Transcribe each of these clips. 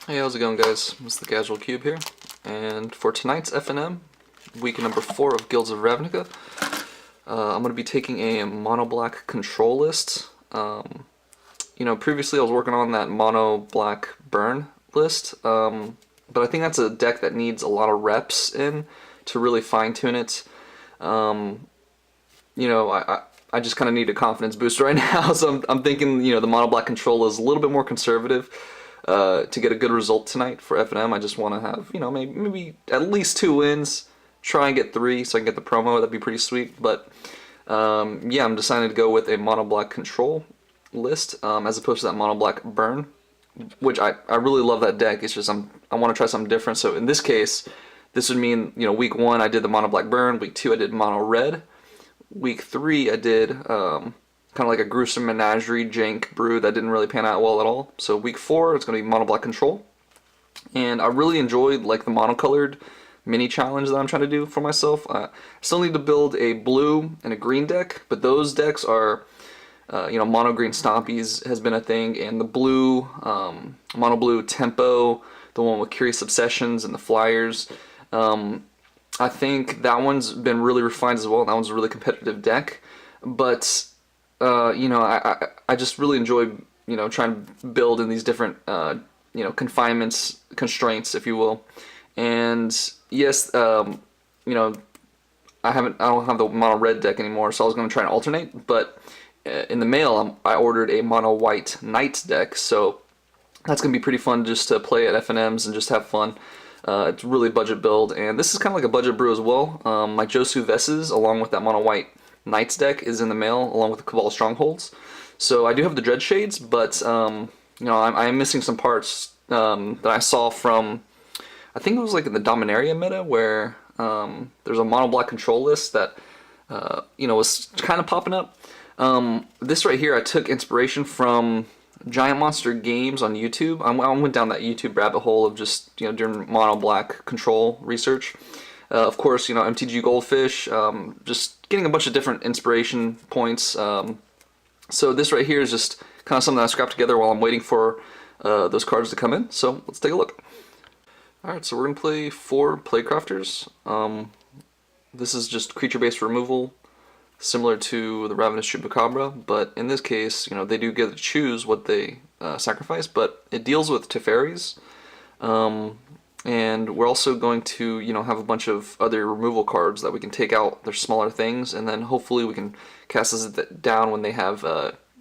Hey, how's it going, guys? It's the Casual Cube here, and for tonight's FNM, week number 4 of Guilds of Ravnica, I'm going to be taking a mono black control list. Previously I was working on that mono black burn list, but I think that's a deck that needs a lot of reps in to really fine tune it. I just kind of need a confidence boost right now, so I'm thinking, the mono black control is a little bit more conservative. To get a good result tonight for FNM, I just want to have, maybe at least 2 wins, try and get 3 so I can get the promo. That'd be pretty sweet. But yeah, I'm deciding to go with a mono black control list as opposed to that mono black burn, which I really love that deck. It's just I want to try something different. So in this case, this would mean, week 1 I did the mono black burn, week 2 I did mono red, week 3 I did kind of like a gruesome menagerie jank brew that didn't really pan out well at all. So week 4 it's going to be mono black control, and I really enjoyed like the monocolored mini challenge that I'm trying to do for myself. I still need to build a blue and a green deck, but those decks are mono green stompies has been a thing, and the blue mono blue tempo, the one with Curious Obsessions and the flyers, I think that one's been really refined as well. That one's a really competitive deck, but I just really enjoy, trying to build in these different, confinements, constraints, if you will. And yes, I don't have the mono red deck anymore, so I was going to try and alternate. But in the mail, I ordered a mono white knight deck, so that's going to be pretty fun just to play at FNMs and just have fun. It's really budget build, and this is kind of like a budget brew as well. My Josu Vesses, along with that mono white Knights deck, is in the mail along with the Cabal Strongholds. So I do have the Dread Shades, but I am missing some parts that I saw from, I think it was like in the Dominaria meta, where there's a mono black control list that was kind of popping up. This right here, I took inspiration from Giant Monster Games on YouTube. I went down that YouTube rabbit hole of just doing mono black control research. Of course, MTG Goldfish, just getting a bunch of different inspiration points. So this right here is just kind of something I scrapped together while I'm waiting for those cards to come in. So let's take a look. Alright, so we're going to play 4 Plaguecrafters. This is just creature-based removal, similar to the Ravenous Chupacabra, but in this case, they do get to choose what they sacrifice, but it deals with Teferis. And we're also going to, have a bunch of other removal cards that we can take out. They're smaller things, and then hopefully we can cast this down when they have,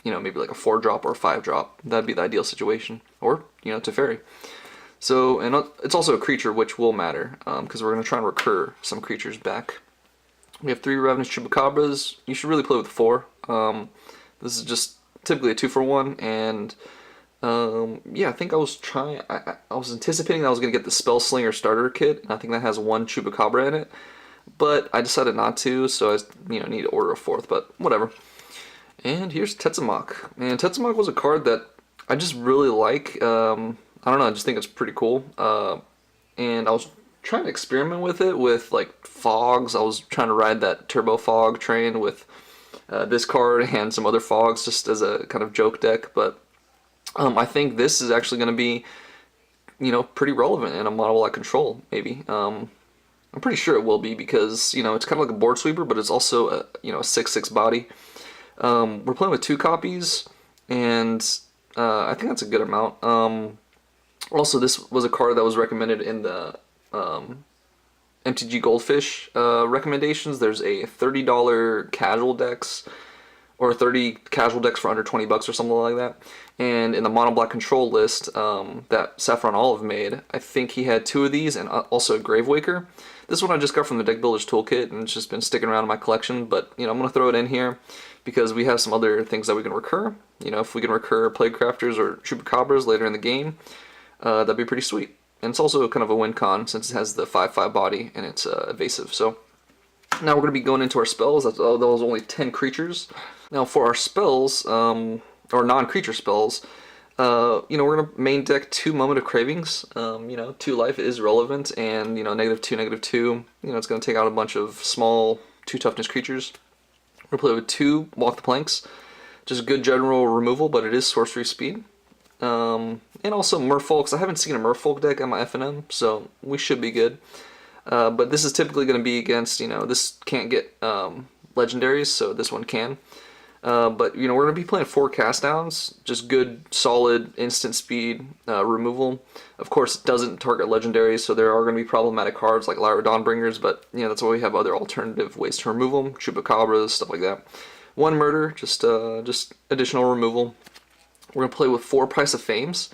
maybe like a 4-drop or a 5-drop. That'd be the ideal situation. Or, Teferi. So, and it's also a creature, which will matter, because we're going to try and recur some creatures back. We have 3 Ravenous Chupacabras. You should really play with 4. This is just typically a 2-for-1, and yeah, I think I was anticipating that I was going to get the Spellslinger starter kit, and I think that has 1 Chupacabra in it, but I decided not to, so I need to order a 4th, but whatever. And here's Tetzimoc. And Tetzimoc was a card that I just really like. I don't know, I just think it's pretty cool. And I was trying to experiment with it with like fogs. I was trying to ride that Turbo Fog train with this card and some other fogs just as a kind of joke deck, but I think this is actually going to be, pretty relevant in a mono black control, maybe. I'm pretty sure it will be because, it's kind of like a board sweeper, but it's also a 6/6 body. We're playing with 2 copies, and I think that's a good amount. Also, this was a card that was recommended in the MTG Goldfish recommendations. There's a $30 casual decks, or 30 casual decks for under $20 or something like that. And in the mono black control list that SaffronOlive made, I think he had 2 of these and also a Gravewaker. This one I just got from the Deck Builder's Toolkit, and it's just been sticking around in my collection, but I'm going to throw it in here because we have some other things that we can recur. If we can recur Plaguecrafters or Chupacabras later in the game, that'd be pretty sweet. And it's also kind of a win con since it has the 5/5 body and it's evasive. So now we're going to be going into our spells. That was only 10 creatures. Now for our spells, or non-creature spells, we're going to main deck 2 Moment of Cravings. 2 life is relevant, and -2, -2. It's going to take out a bunch of small 2 toughness creatures. We're going to play with 2 Walk the Planks. Just good general removal, but it is sorcery speed. and also Merfolks. I haven't seen a Merfolk deck on my FNM, so we should be good. But this is typically going to be against, this can't get legendaries, so this one can. But, we're going to be playing 4 cast downs, just good, solid, instant speed removal. Of course, it doesn't target legendaries, so there are going to be problematic cards like Lyra Dawnbringers, but, that's why we have other alternative ways to remove them, Chupacabras, stuff like that. 1 murder, just additional removal. We're going to play with 4 Price of Fames.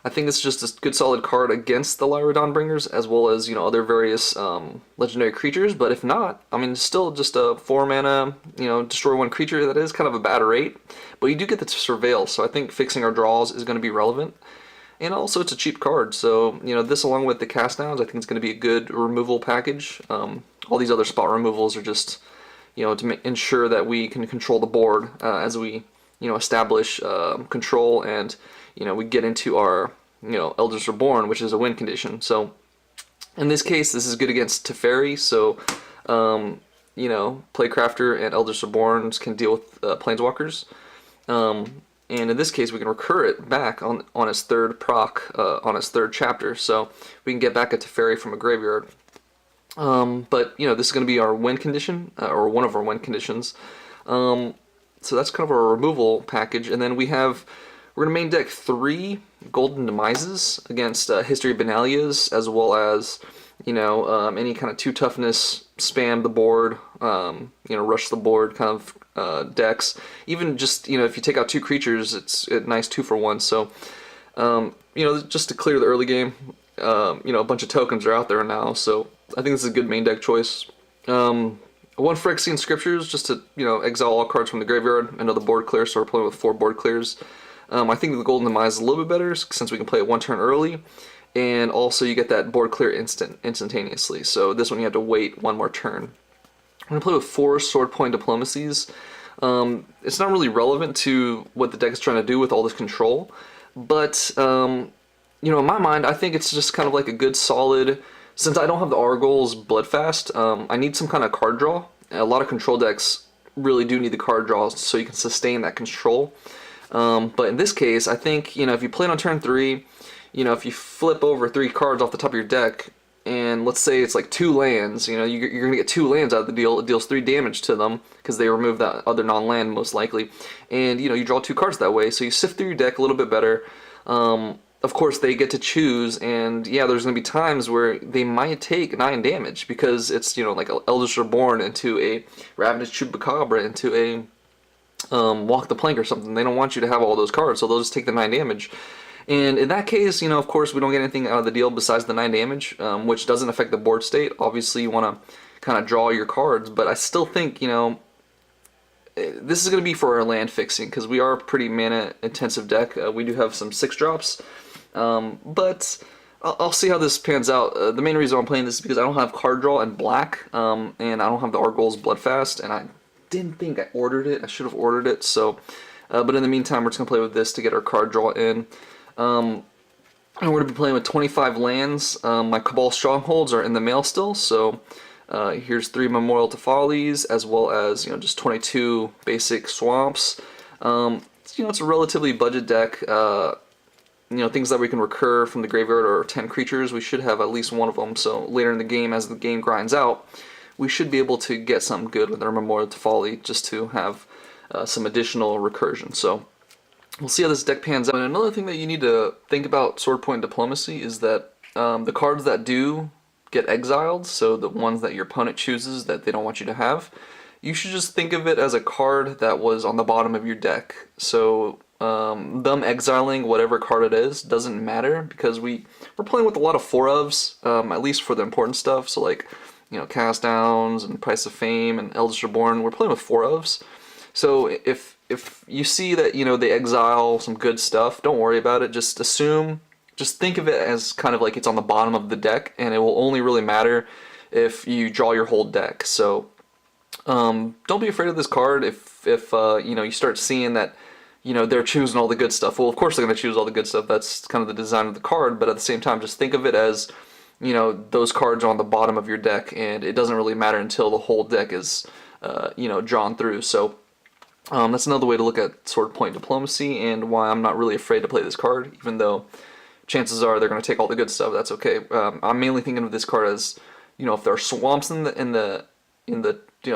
I think it's just a good solid card against the Lyra Dawnbringers, as well as, other various legendary creatures. But if not, still just a 4 mana, destroy 1 creature. That is kind of a bad rate. But you do get the Surveil, so I think fixing our draws is going to be relevant. And also, it's a cheap card. So, this along with the cast downs, I think it's going to be a good removal package. All these other spot removals are just, to ensure that we can control the board as we, establish control and, we get into our, Elders Reborn, which is a win condition. So, in this case, this is good against Teferi, so, Playcrafter and Elders Reborn can deal with Planeswalkers. And in this case, we can recur it back on its 3rd proc, on its 3rd chapter, so we can get back a Teferi from a graveyard. But, this is going to be our win condition, or one of our win conditions. So that's kind of our removal package, and then we're going to main deck 3 Golden Demises against History of Benalias, as well as, any kind of 2 toughness, spam the board, rush the board kind of decks. Even just, if you take out 2 creatures, it's a nice 2-for-1. So, just to clear the early game, a bunch of tokens are out there now, so I think this is a good main deck choice. 1 Phyrexian Scriptures, just to, exile all cards from the graveyard, another board clear, so we're playing with 4 board clears. I think the Golden Demise is a little bit better, since we can play it 1 turn early, and also you get that board clear instantaneously, so this one you have to wait 1 more turn. I'm going to play with 4 Sword-Point Diplomacies. It's not really relevant to what the deck is trying to do with all this control, but, in my mind, I think it's just kind of like a good solid. Since I don't have the Arguel's Bloodfast, I need some kind of card draw. A lot of control decks really do need the card draws so you can sustain that control. But in this case, I think, if you play it on turn 3, if you flip over 3 cards off the top of your deck, and let's say it's like 2 lands, you're going to get 2 lands out of the deal. It deals 3 damage to them, because they remove that other non-land most likely. And, you draw 2 cards that way, so you sift through your deck a little bit better. Of course, they get to choose, and yeah, there's going to be times where they might take 9 damage, because it's, like Elders Reborn into a Ravenous Chupacabra, into a Walk the Plank or something. They don't want you to have all those cards, so they'll just take the 9 damage. And in that case, of course, we don't get anything out of the deal besides the 9 damage, which doesn't affect the board state. Obviously, you want to kind of draw your cards, but I still think, this is going to be for our land fixing, because we are a pretty mana-intensive deck. We do have some 6-drops. But I'll see how this pans out. The main reason I'm playing this is because I don't have card draw in black, and I don't have the Arguel's Bloodfast, and I didn't think I ordered it. I should have ordered it. So, but in the meantime, we're just gonna play with this to get our card draw in. And we're gonna be playing with 25 lands. My Cabal Strongholds are in the mail still, so here's 3 Memorial to Follies, as well as just 22 basic swamps. It's a relatively budget deck. Things that we can recur from the graveyard are 10 creatures. We should have at least 1 of them, so later in the game, as the game grinds out, we should be able to get something good with our Memorial to Folly, just to have some additional recursion. So we'll see how this deck pans out. And another thing that you need to think about Sword-Point Diplomacy is that the cards that do get exiled, so the ones that your opponent chooses that they don't want you to have, you should just think of it as a card that was on the bottom of your deck. So them exiling whatever card it is doesn't matter, because we're playing with a lot of 4-ofs, at least for the important stuff. So like, Cast Downs and Price of Fame and Elders Reborn, we're playing with 4-ofs. So if you see that, they exile some good stuff, don't worry about it. Just think of it as kind of like it's on the bottom of the deck, and it will only really matter if you draw your whole deck. So don't be afraid of this card if you start seeing that they're choosing all the good stuff. Well, of course they're going to choose all the good stuff. That's kind of the design of the card, but at the same time, just think of it as, those cards are on the bottom of your deck, and it doesn't really matter until the whole deck is, drawn through. So That's another way to look at Sword-Point Diplomacy, and why I'm not really afraid to play this card, even though chances are they're going to take all the good stuff. That's okay. I'm mainly thinking of this card as, if there are swamps in the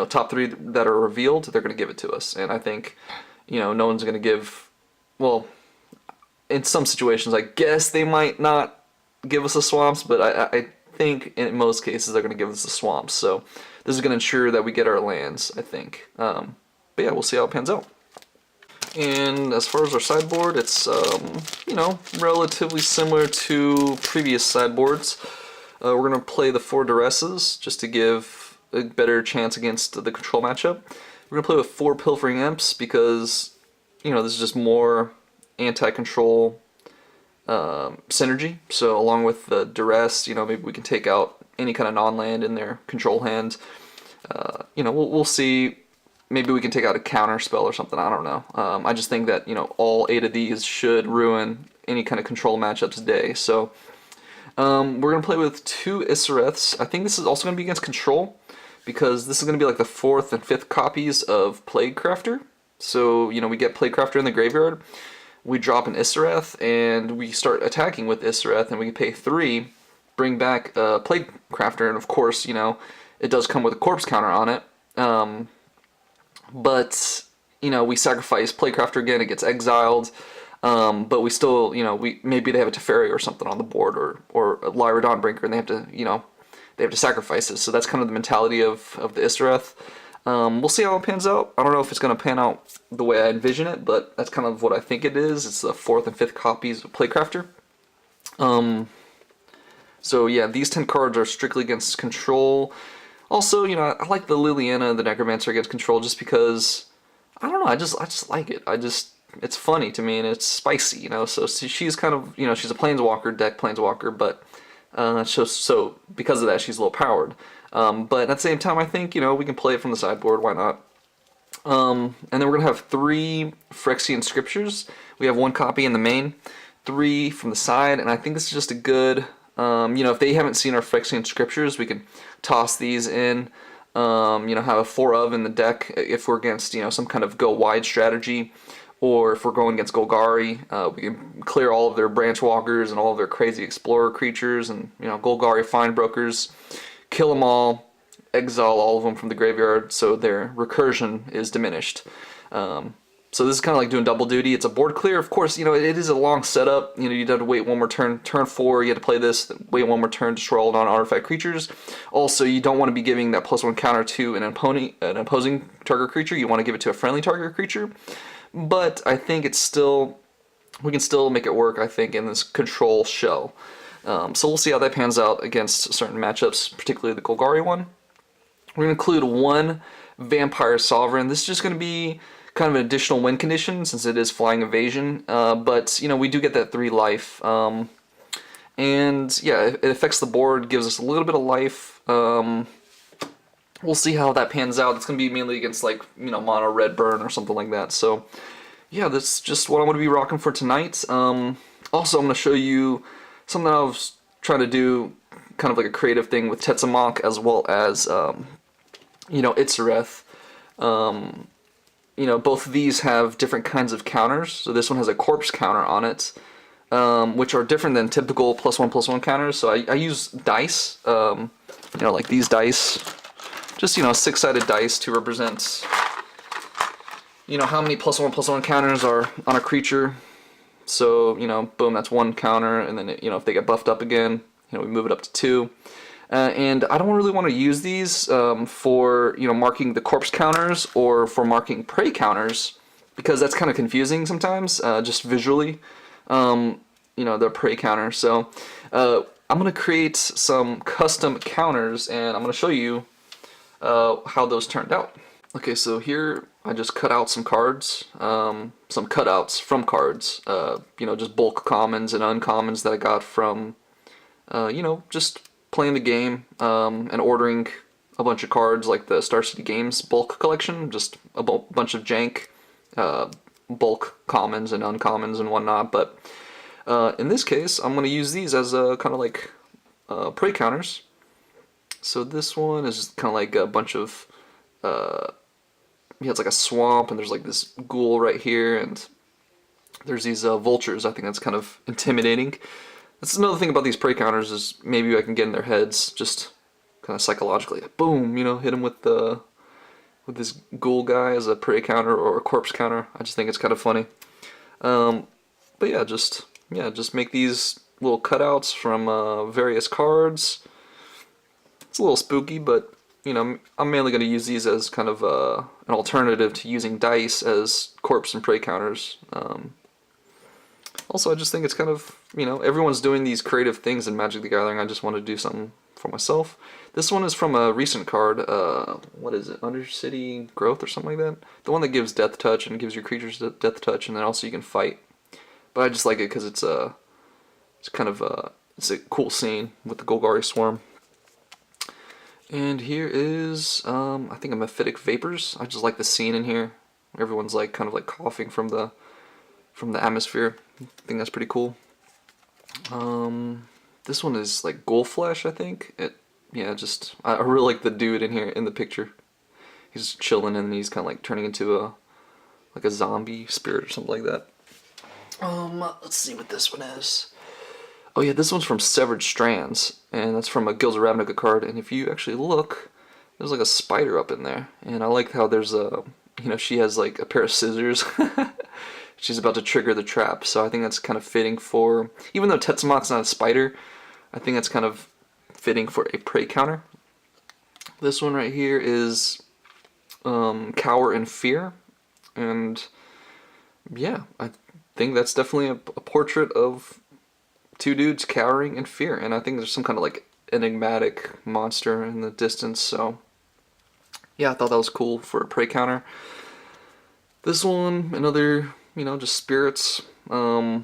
top 3 that are revealed, they're going to give it to us. And I think, no one's going to give. Well, in some situations, I guess they might not give us the swamps, but I think in most cases they're going to give us the swamps. So this is going to ensure that we get our lands, I think. But yeah, we'll see how it pans out. And as far as our sideboard, it's, relatively similar to previous sideboards. We're going to play the 4 Duresses, just to give a better chance against the control matchup. We're going to play with 4 Pilfering Imps, because, this is just more anti-control synergy. So along with the Duress, maybe we can take out any kind of non-land in their control hand. We'll see. Maybe we can take out a counter spell or something, I don't know. I just think that, all 8 of these should ruin any kind of control matchup today. So we're going to play with 2 Isareths. I think this is also going to be against control, because this is going to be like the 4th and 5th copies of Plaguecrafter. So, we get Plaguecrafter in the graveyard, we drop an Isareth, and we start attacking with Isareth, and we can pay 3, bring back Plaguecrafter, and of course, it does come with a corpse counter on it. But, we sacrifice Plaguecrafter again, it gets exiled, but we still, maybe they have a Teferi or something on the board, or a Lyra Dawnbreaker, and they have to sacrifice it. So that's kind of the mentality of the Isareth. We'll see how it pans out. I don't know if it's going to pan out the way I envision it, but that's kind of what I think it is. It's the 4th and 5th copies of Plaguecrafter. So yeah, these 10 cards are strictly against control. Also, I like the Liliana, the Necromancer, against control, just because, I don't know, I just like it. It's funny to me, and it's spicy, so she's kind of, she's a Planeswalker, deck Planeswalker, but, so because of that, she's low powered. But at the same time, I think, we can play it from the sideboard, why not? And then we're going to have 3 Phyrexian Scriptures. We have 1 copy in the main, 3 from the side, and I think this is just a good, if they haven't seen our Phyrexian Scriptures, we can toss these in, have a 4 of in the deck if we're against, some kind of go wide strategy, or if we're going against Golgari, we can clear all of their Branch Walkers and all of their crazy Explorer creatures, and, Golgari Find Brokers, kill them all, exile all of them from the graveyard, so their recursion is diminished. So this is kind of like doing double duty. It's a board clear, of course. It is a long setup. You'd have to wait 1 more turn. Turn 4, you have to play this. Wait 1 more turn, destroy all non-artifact creatures. Also, you don't want to be giving that +1 counter to an opposing target creature. You want to give it to a friendly target creature. But I think we can still make it work, I think, in this control shell. So we'll see how that pans out against certain matchups, particularly the Golgari one. We're going to include 1 Vampire Sovereign. This is just going to be kind of an additional win condition, since it is flying evasion, but we do get that 3 life, and yeah, it affects the board, gives us a little bit of life. We'll see how that pans out. It's going to be mainly against mono red burn or something like that. So yeah, that's just what I'm going to be rocking for tonight. Also, I'm going to show you something I was trying to do, kind of like a creative thing with Tetzimoc, as well as Isareth. Both of these have different kinds of counters. So this one has a corpse counter on it, which are different than typical +1/+1 counters. So I use dice, like these dice, just 6-sided dice to represent, how many +1/+1 counters are on a creature. So boom, that's 1 counter, and then if they get buffed up again, we move it up to 2. And I don't really want to use these for marking the corpse counters or for marking prey counters, because that's kind of confusing sometimes, just visually, the prey counter. So I'm going to create some custom counters, and I'm going to show you how those turned out. Okay, so here I just cut out some cards, some cutouts from cards, just bulk commons and uncommons that I got from, just playing the game, and ordering a bunch of cards like the Star City Games bulk collection, just a bunch of jank bulk commons and uncommons and whatnot. But in this case, I'm going to use these as a kind of like prey counters. So this one is kind of like a bunch of it's like a swamp, and there's like this ghoul right here, and there's these vultures. I think that's kind of intimidating. That's another thing about these prey counters is maybe I can get in their heads, just kind of psychologically. Boom, hit them with this ghoul guy as a prey counter or a corpse counter. I just think it's kind of funny. But yeah, just make these little cutouts from various cards. It's a little spooky, but I'm mainly going to use these as kind of an alternative to using dice as corpse and prey counters. Also, I just think it's kind of, everyone's doing these creative things in Magic the Gathering. I just want to do something for myself. This one is from a recent card. What is it? Undercity Growth or something like that? The one that gives Death Touch and gives your creatures Death Touch, and then also you can fight. But I just like it because it's kind of it's a cool scene with the Golgari Swarm. And here is, I think, a Mephitic Vapors. I just like the scene in here. Everyone's like kind of like coughing from the atmosphere. I think that's pretty cool. This one is like Ghoul Flesh, I think. I really like the dude in here in the picture. He's chilling and he's kind of like turning into a zombie spirit or something like that. Let's see what this one is. Oh yeah, this one's from Severed Strands, and that's from a Guilds of Ravnica card. And if you actually look, there's like a spider up in there, and I like how there's she has like a pair of scissors. She's about to trigger the trap, so I think that's kind of fitting for, even though Tetzimoc's not a spider, I think that's kind of fitting for a prey counter. This one right here is Cower in Fear, and yeah, I think that's definitely a portrait of two dudes cowering in fear, and I think there's some kind of like enigmatic monster in the distance, so yeah, I thought that was cool for a prey counter. This one, another, just spirits. I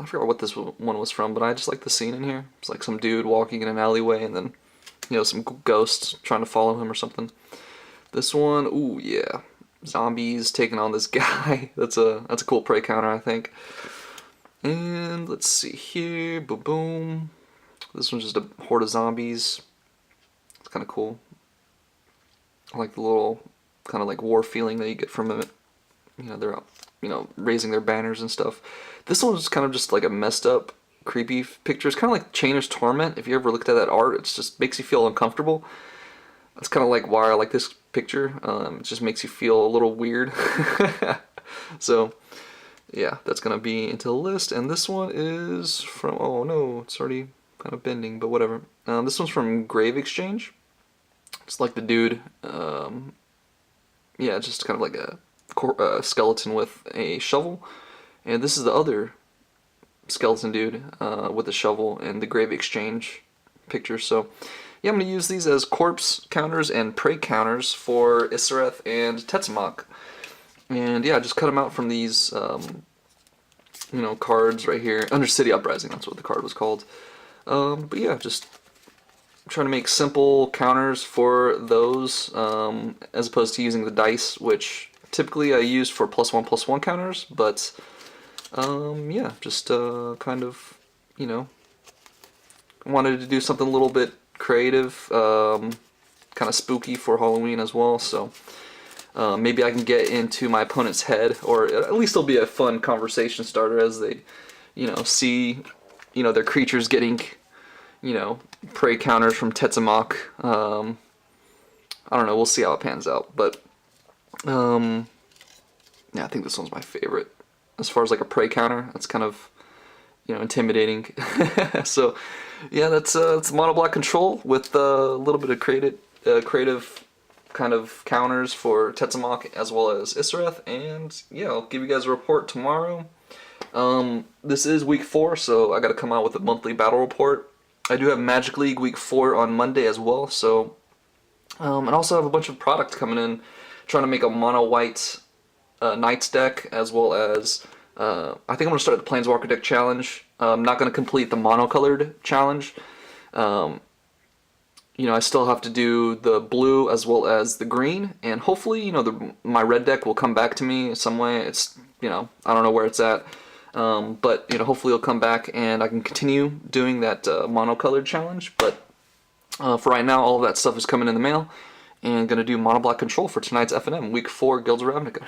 forgot what this one was from, but I just like the scene in here. It's like some dude walking in an alleyway, and then, some ghosts trying to follow him or something. This one, ooh yeah, zombies taking on this guy. That's a cool prey counter, I think. And let's see here, boom, boom. This one's just a horde of zombies. It's kind of cool. I like the little kind of like war feeling that you get from it. They're out, raising their banners and stuff. This one's kind of just like a messed up, creepy picture. It's kind of like Chainer's Torment. If you ever looked at that art, it just makes you feel uncomfortable. That's kind of like why I like this picture. It just makes you feel a little weird. So, yeah, that's going to be into the list. And this one is from, oh no, it's already kind of bending, but whatever. This one's from Grave Exchange. It's like the dude, just kind of like a skeleton with a shovel. And this is the other skeleton dude with a shovel in the Grave Exchange picture. So, yeah, I'm going to use these as corpse counters and prey counters for Isareth and Tetzimoc. And yeah, just cut them out from these, cards right here. Undercity Uprising, that's what the card was called. But yeah, just trying to make simple counters for those, as opposed to using the dice, which typically I use for +1/+1 counters. But yeah, just kind of, wanted to do something a little bit creative, kind of spooky for Halloween as well. So maybe I can get into my opponent's head, or at least it'll be a fun conversation starter as they, see, their creatures getting, prey counters from Tetzimoc. I don't know, we'll see how it pans out, but yeah, I think this one's my favorite. As far as like a prey counter, that's kind of, intimidating. So yeah, that's mono black control with a little bit of creative kind of counters for Tetzimoc as well as Isareth, and yeah, I'll give you guys a report tomorrow. This is week 4, so I gotta come out with a monthly battle report. I do have Magic League week 4 on Monday as well, so and also have a bunch of product coming in, trying to make a mono white Knights deck, as well as I think I'm gonna start the Planeswalker deck challenge. I'm not gonna complete the monocolored challenge. I still have to do the blue as well as the green, and hopefully, my red deck will come back to me some way. It's, I don't know where it's at, but, hopefully it'll come back and I can continue doing that monocolored challenge. But for right now, all of that stuff is coming in the mail, and gonna do mono black control for tonight's FNM, week 4 Guilds of Ravnica.